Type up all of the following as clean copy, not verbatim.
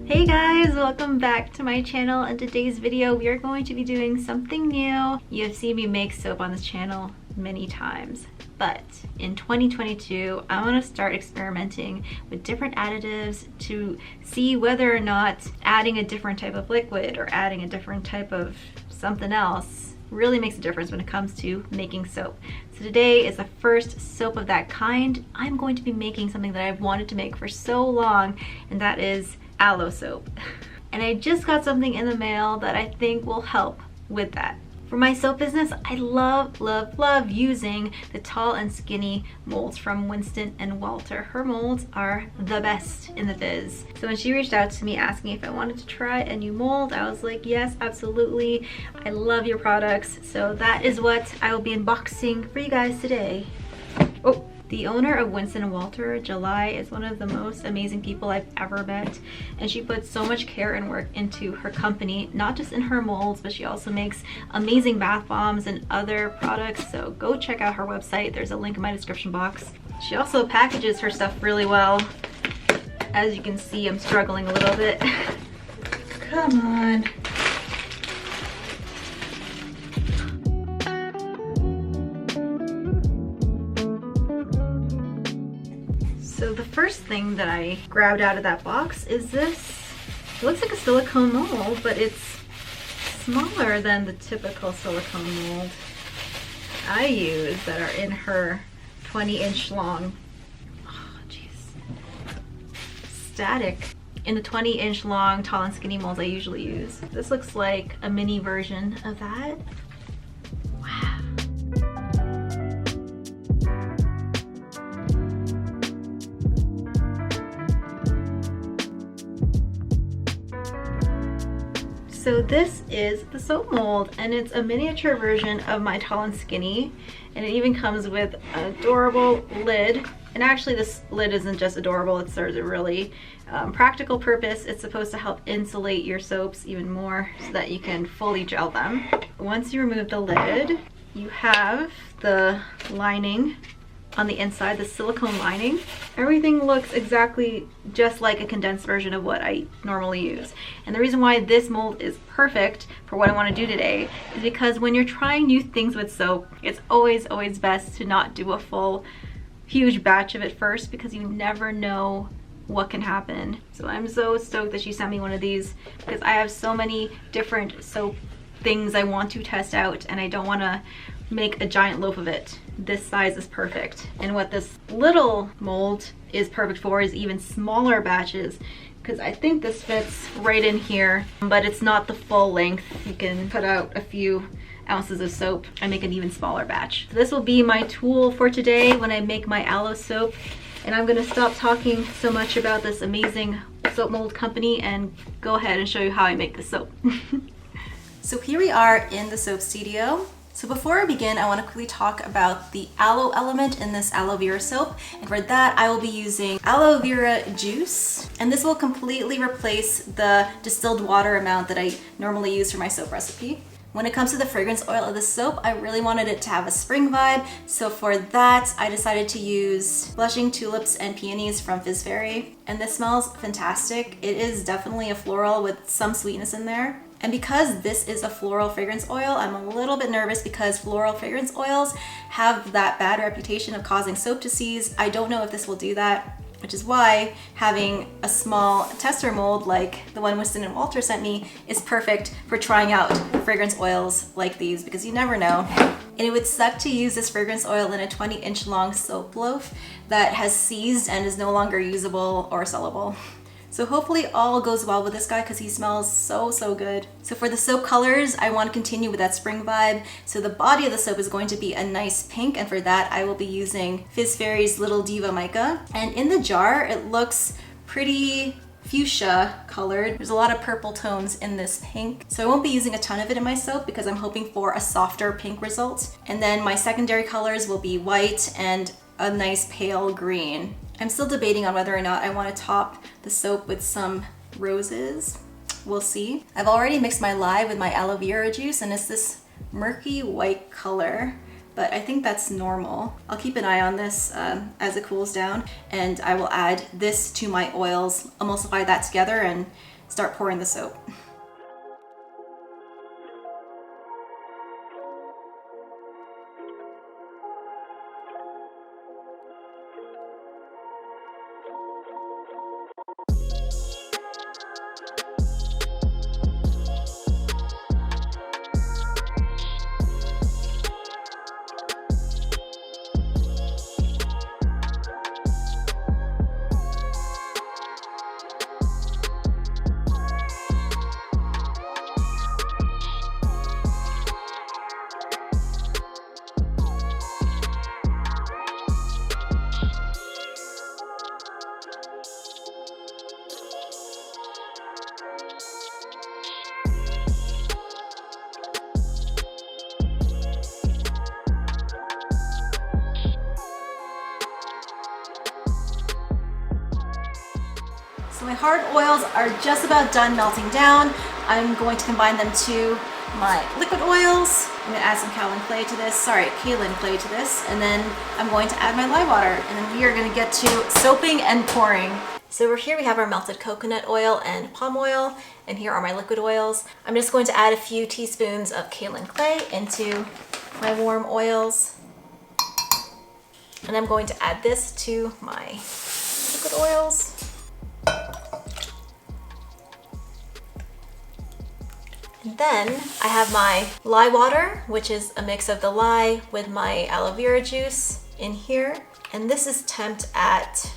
Hey guys, welcome back to my channel. In today's video we are going to be doing something new. You have seen me make soap on this channel many times, but in 2022 I want to start experimenting with different additives to see whether or not adding a different type of liquid or adding a different type of something else really makes a difference when it comes to making soap. So today is the first soap of that kind. I'm going to be making something that I've wanted to make for so long, and that is aloe soap. And I just got something in the mail that I think will help with that. For my soap business, I love using the tall and skinny molds from Winston and Walter. Her molds are the best in the biz. So when she reached out to me asking if I wanted to try a new mold, I was like, yes, absolutely. I love your products. So that is what I will be unboxing for you guys today. Oh. The owner of Winston and Walter, July, is one of the most amazing people I've ever met, and she puts so much care and work into her company, not just in her molds, but she also makes amazing bath bombs and other products. So go check out her website. There's a link in my description box. She also packages her stuff really well. As you can see, I'm struggling a little bit. Come on. So the first thing that I grabbed out of that box is this. It looks like a silicone mold, but it's smaller than the typical silicone mold I use that are in her 20-inch long, static. In the 20-inch long tall and skinny molds I usually use. This looks like a mini version of that. So this is the soap mold, and it's a miniature version of my tall and skinny, and it even comes with an adorable lid. And actually this lid isn't just adorable, it serves a really practical purpose. It's supposed to help insulate your soaps even more so that you can fully gel them. Once you remove the lid, you have the lining on the inside, the silicone lining. Everything looks exactly just like a condensed version of what I normally use. And the reason why this mold is perfect for what I want to do today is because when you're trying new things with soap, it's always best to not do a full huge batch of it first, because you never know what can happen. So I'm so stoked that she sent me one of these, because I have so many different soap things I want to test out, and I don't want to make a giant loaf of it. This size is perfect. And what this little mold is perfect for is even smaller batches, because I think this fits right in here, but it's not the full length. You can put out a few ounces of soap and make an even smaller batch. So this will be my tool for today when I make my aloe soap. And I'm gonna stop talking so much about this amazing soap mold company and go ahead and show you how I make the soap. So here we are in the soap studio. So before I begin, I want to quickly talk about the aloe element in this aloe vera soap. And for that, I will be using aloe vera juice. And this will completely replace the distilled water amount that I normally use for my soap recipe. When it comes to the fragrance oil of the soap, I really wanted it to have a spring vibe. So for that, I decided to use Blossoming Tulips and Peonies from Fizz Fairy. And this smells fantastic. It is definitely a floral with some sweetness in there. And because this is a floral fragrance oil, I'm a little bit nervous because floral fragrance oils have that bad reputation of causing soap to seize. I don't know if this will do that, which is why having a small tester mold like the one Winston and Walter sent me is perfect for trying out fragrance oils like these, because you never know. And it would suck to use this fragrance oil in a 20-inch long soap loaf that has seized and is no longer usable or sellable. So hopefully all goes well with this guy, because he smells so good. So for the soap colors, I want to continue with that spring vibe. So the body of the soap is going to be a nice pink, and for that I will be using Fizz Fairy's Little Diva Mica. And in the jar, it looks pretty fuchsia colored. There's a lot of purple tones in this pink. So I won't be using a ton of it in my soap because I'm hoping for a softer pink result. And then my secondary colors will be white and a nice pale green. I'm still debating on whether or not I want to top the soap with some roses. We'll see. I've already mixed my lye with my aloe vera juice, and it's this murky white color but I think that's normal. I'll keep an eye on this as it cools down, and I will add this to my oils, emulsify that together, and start pouring the soap. So my hard oils are just about done melting down. I'm going to combine them to my liquid oils. I'm gonna add some kaolin clay to this, and then I'm going to add my lye water, and then we are gonna get to soaping and pouring. So over here we have our melted coconut oil and palm oil, and here are my liquid oils. I'm just going to add a few teaspoons of kaolin clay into my warm oils, and I'm going to add this to my liquid oils. And then I have my lye water, which is a mix of the lye with my aloe vera juice in here. And this is temped at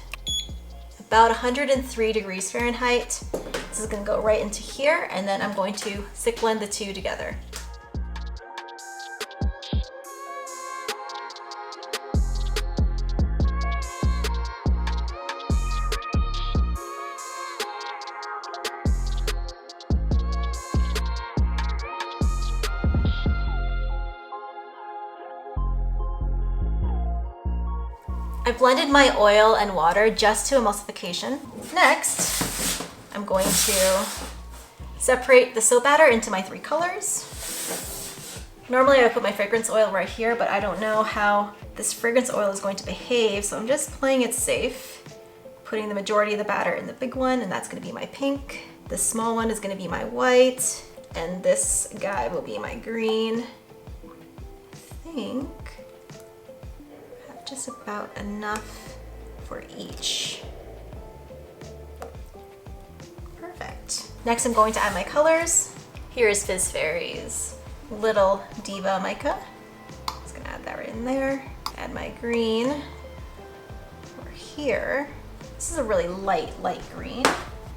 about 103 degrees Fahrenheit. This is gonna go right into here, and then I'm going to stick blend the two together. I blended my oil and water just to emulsification. Next, I'm going to separate the soap batter into my 3 colors. Normally I would put my fragrance oil right here, but I don't know how this fragrance oil is going to behave, so I'm just playing it safe. Putting the majority of the batter in the big one, and that's gonna be my pink. The small one is gonna be my white, and this guy will be my green. I think just about enough for each. Perfect. Next I'm going to add my colors. Here is Fizz Fairy's little Diva Mica. Just gonna add that right in there. Add my green over here. This is a really light green.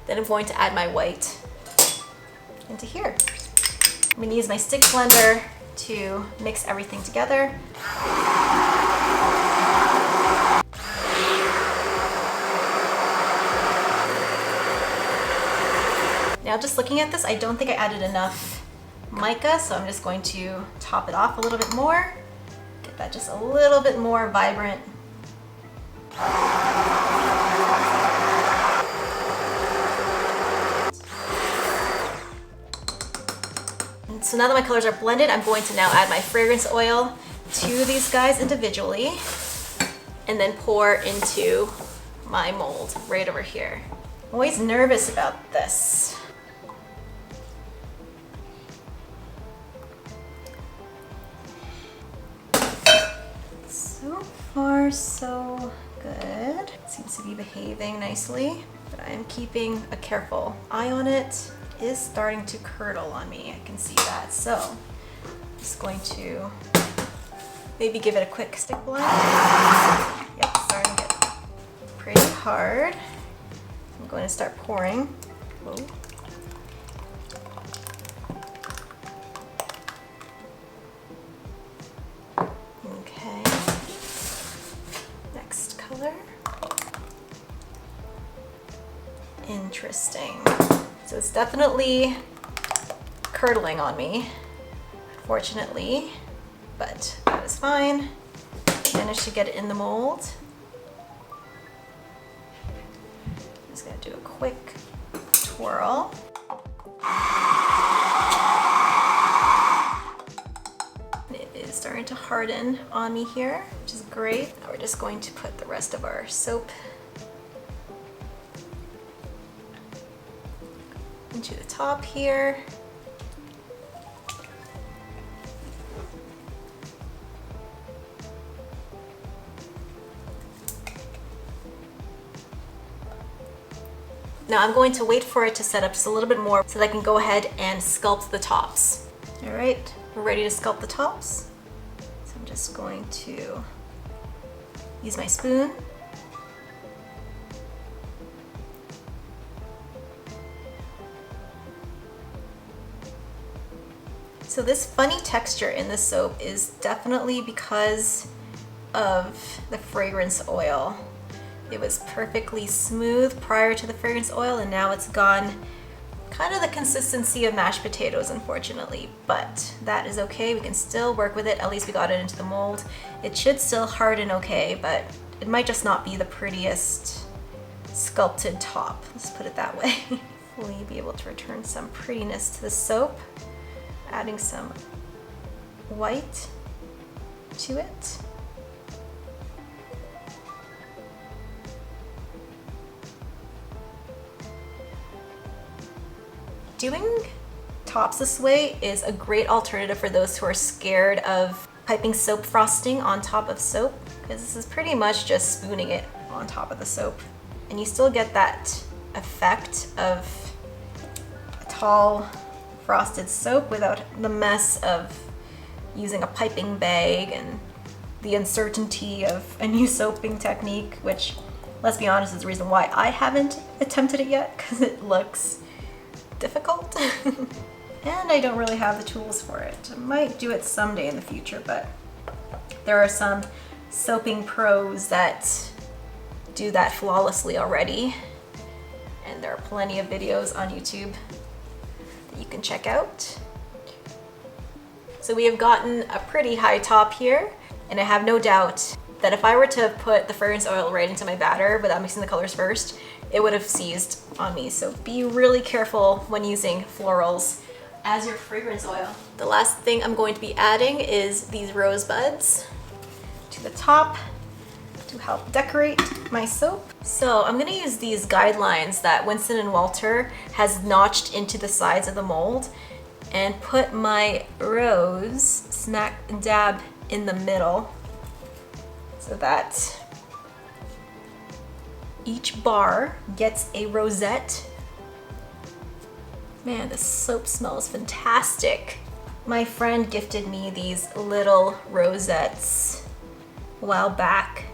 Then I'm going to add my white into here. I'm gonna use my stick blender to mix everything together. Now just looking at this, I don't think I added enough mica, so I'm just going to top it off a little bit more. Get that just a little bit more vibrant. And so now that my colors are blended, I'm going to now add my fragrance oil to these guys individually, and then pour into my mold right over here. I'm always nervous about this. So far, so good. Seems to be behaving nicely, but I'm keeping a careful eye on it. It is starting to curdle on me, I can see that. So I'm just going to maybe give it a quick stick blend. Yep, it's starting to get pretty hard. I'm going to start pouring. Whoa. Okay. Next color. Interesting. So it's definitely curdling on me, unfortunately, but that is fine. Managed to get it in the mold. Just gonna do a quick twirl. It is starting starting to harden on me here, which is great. Now we're just going to put the rest of our soap into the top here. Now I'm going to wait for it to set up just a little bit more so that I can go ahead and sculpt the tops. All right, we're ready to sculpt the tops. So I'm just going to use my spoon. So this funny texture in the soap is definitely because of the fragrance oil. It was perfectly smooth prior to the fragrance oil, and now it's gone kind of the consistency of mashed potatoes, unfortunately, but that is okay. We can still work with it. At least we got it into the mold. It should still harden okay, but it might just not be the prettiest sculpted top. Let's put it that way. Hopefully be able to return some prettiness to the soap, adding some white to it. Doing tops this way is a great alternative for those who are scared of piping soap frosting on top of soap, because this is pretty much just spooning it on top of the soap. And you still get that effect of a tall frosted soap without the mess of using a piping bag and the uncertainty of a new soaping technique, which, let's be honest, is the reason why I haven't attempted it yet, because it looks difficult. And I don't really have the tools for it. I might do it someday in the future, but there are some soaping pros that do that flawlessly already, and there are plenty of videos on YouTube that you can check out. So we have gotten a pretty high top here, and I have no doubt that if I were to put the fragrance oil right into my batter without mixing the colors first, it would have seized on me. So be really careful when using florals as your fragrance oil. The last thing I'm going to be adding is these rosebuds to the top to help decorate my soap. So I'm gonna use these guidelines that Winston and Walter has notched into the sides of the mold and put my rose smack dab in the middle so that each bar gets a rosette. Man, this soap smells fantastic. My friend gifted me these little rosettes a while back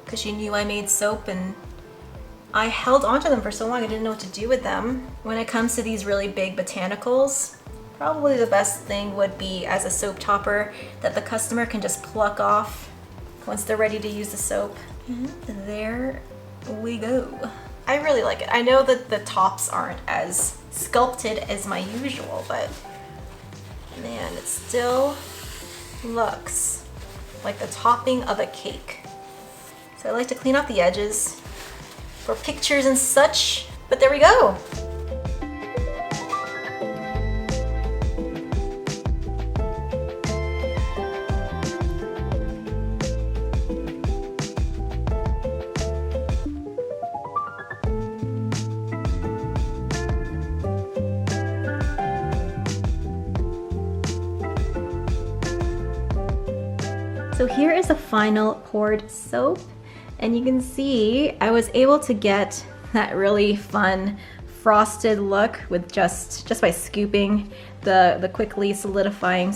because she knew I made soap, and I held onto them for so long I didn't know what to do with them. When it comes to these really big botanicals, probably the best thing would be as a soap topper that the customer can just pluck off once they're ready to use the soap. And there we go. I really like it. I know that the tops aren't as sculpted as my usual, but man, it still looks like the topping of a cake. So I like to clean off the edges for pictures and such, but there we go. So here is the final poured soap, and you can see I was able to get that really fun frosted look with just by scooping the quickly solidifying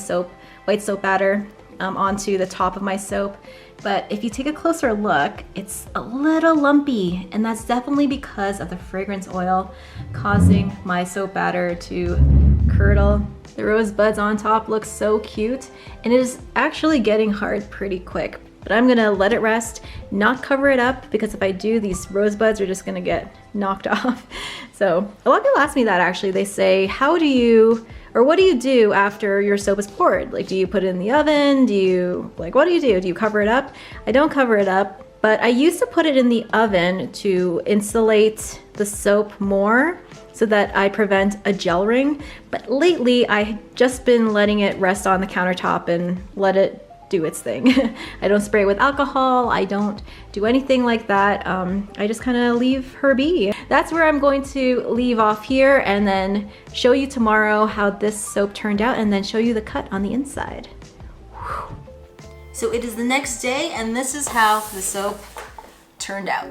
white soap batter onto the top of my soap. But if you take a closer look, it's a little lumpy, and that's definitely because of the fragrance oil causing my soap batter to curdle. The rosebuds on top look so cute, and it is actually getting hard pretty quick. But I'm gonna let it rest, not cover it up, because if I do, these rosebuds are just gonna get knocked off. So a lot of people ask me that actually. They say, what do you do after your soap is poured? Like, do you put it in the oven? What do you do? Do you cover it up? I don't cover it up, but I used to put it in the oven to insulate the soap more so that I prevent a gel ring. But lately I've just been letting it rest on the countertop and let it do its thing. I don't spray it with alcohol. I don't do anything like that. I just kind of leave her be. That's where I'm going to leave off here and then show you tomorrow how this soap turned out and then show you the cut on the inside. Whew. So it is the next day and this is how the soap turned out.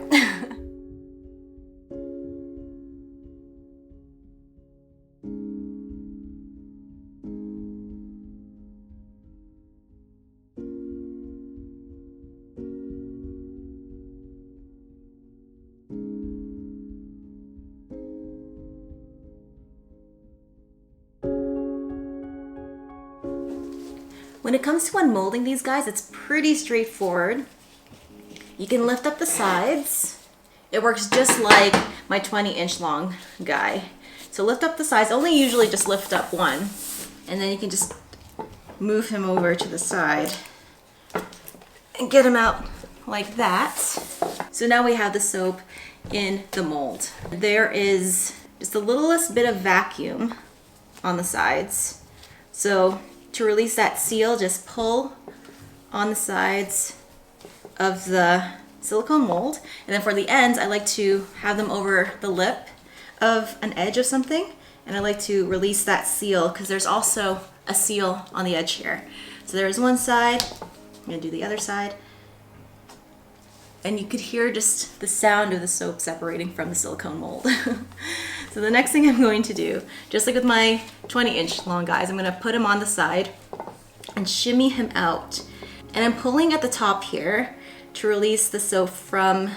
When it comes to unmolding these guys, it's pretty straightforward. You can lift up the sides. It works just like my 20-inch long guy. So lift up the sides, only usually just lift up one, and then you can just move him over to the side and get him out like that. So now we have the soap in the mold. There is just the littlest bit of vacuum on the sides. So to release that seal, just pull on the sides of the silicone mold. And then for the ends, I like to have them over the lip of an edge of something. And I like to release that seal because there's also a seal on the edge here. So there's one side, I'm gonna do the other side. And you could hear just the sound of the soap separating from the silicone mold. So the next thing I'm going to do, just like with my 20-inch long guys, I'm gonna put him on the side and shimmy him out. And I'm pulling at the top here to release the soap from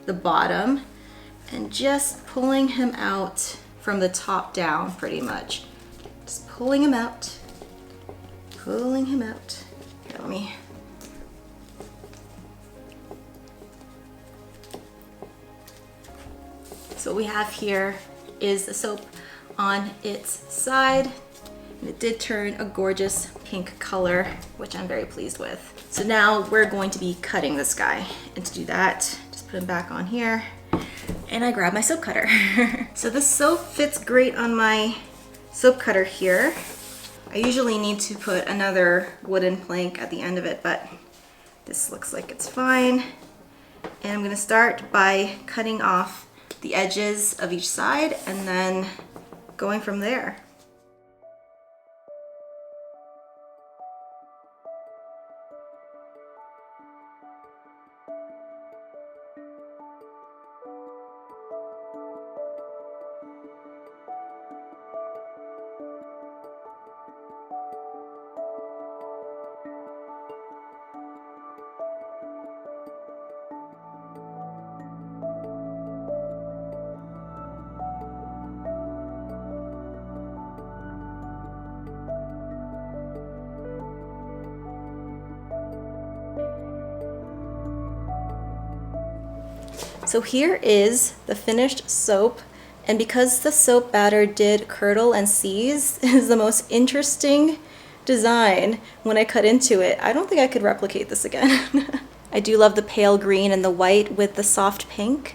the bottom and just pulling him out from the top down pretty much. Just pulling him out, pulling him out. Here, let me. So what we have here is the soap on its side. And it did turn a gorgeous pink color, which I'm very pleased with. So now we're going to be cutting this guy. And to do that, just put him back on here. And I grab my soap cutter. So this soap fits great on my soap cutter here. I usually need to put another wooden plank at the end of it, but this looks like it's fine. And I'm gonna start by cutting off the edges of each side and then going from there. So here is the finished soap, and because the soap batter did curdle and seize, it is the most interesting design when I cut into it. I don't think I could replicate this again. I do love the pale green and the white with the soft pink,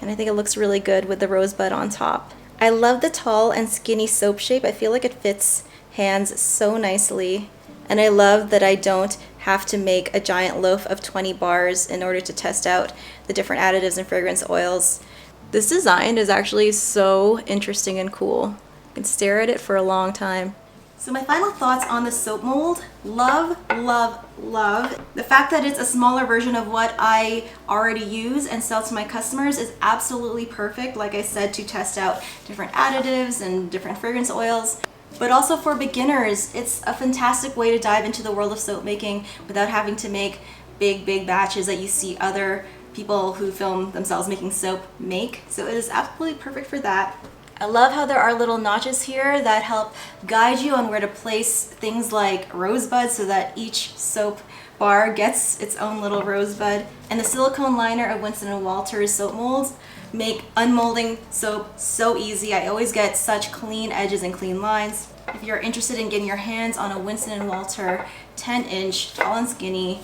and I think it looks really good with the rosebud on top. I love the tall and skinny soap shape. I feel like it fits hands so nicely. And I love that I don't have to make a giant loaf of 20 bars in order to test out the different additives and fragrance oils. This design is actually so interesting and cool. You can stare at it for a long time. So my final thoughts on the soap mold: love, love, love. The fact that it's a smaller version of what I already use and sell to my customers is absolutely perfect, like I said, to test out different additives and different fragrance oils. But also for beginners, it's a fantastic way to dive into the world of soap making without having to make big batches that you see other people who film themselves making soap make. So it is absolutely perfect for that. I love how there are little notches here that help guide you on where to place things like rosebuds so that each soap bar gets its own little rosebud. And the silicone liner of Winston and Walter's soap molds make unmolding soap so easy. I always get such clean edges and clean lines. If you're interested in getting your hands on a Winston and Walter 10-inch tall and skinny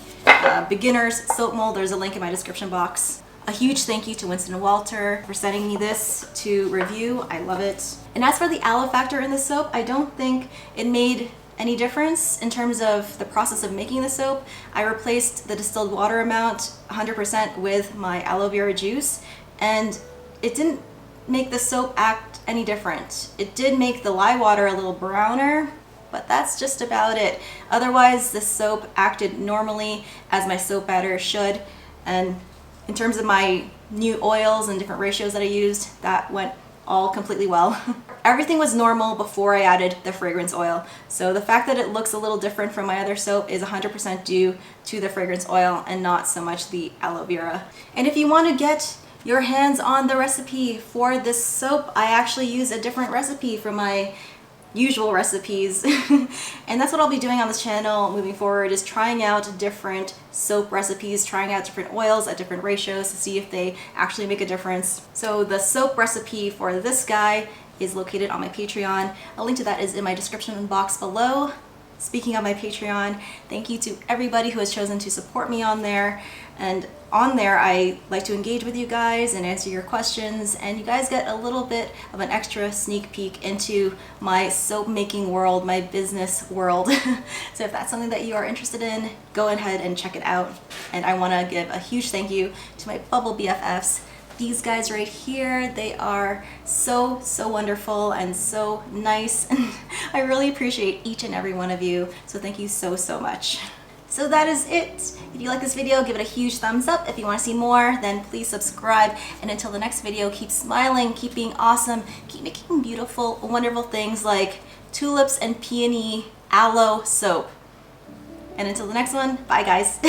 beginner's soap mold, there's a link in my description box. A huge thank you to Winston and Walter for sending me this to review. I love it. And as for the aloe factor in the soap, I don't think it made any difference in terms of the process of making the soap. I replaced the distilled water amount 100% with my aloe vera juice, and it didn't make the soap act any different. It did make the lye water a little browner, but that's just about it. Otherwise, the soap acted normally as my soap batter should. And in terms of my new oils and different ratios that I used, that went all completely well. Everything was normal before I added the fragrance oil. So the fact that it looks a little different from my other soap is 100% due to the fragrance oil and not so much the aloe vera. And if you want to get your hands on the recipe for this soap, I actually use a different recipe from my usual recipes. And that's what I'll be doing on this channel moving forward, is trying out different soap recipes, trying out different oils at different ratios to see if they actually make a difference. So the soap recipe for this guy is located on my Patreon. A link to that is in my description box below. Speaking of my Patreon, thank you to everybody who has chosen to support me on there. And on there, I like to engage with you guys and answer your questions, and you guys get a little bit of an extra sneak peek into my soap making world, my business world. So if that's something that you are interested in, go ahead and check it out. And I want to give a huge thank you to my Bubble BFFs. These guys right here, they are so wonderful and so nice, and I really appreciate each and every one of you. So thank you so much. So that is it. If you like this video, give it a huge thumbs up. If you want to see more, then please subscribe. And until the next video, keep smiling, keep being awesome, keep making beautiful, wonderful things like tulips and peony aloe soap. And until the next one, bye guys.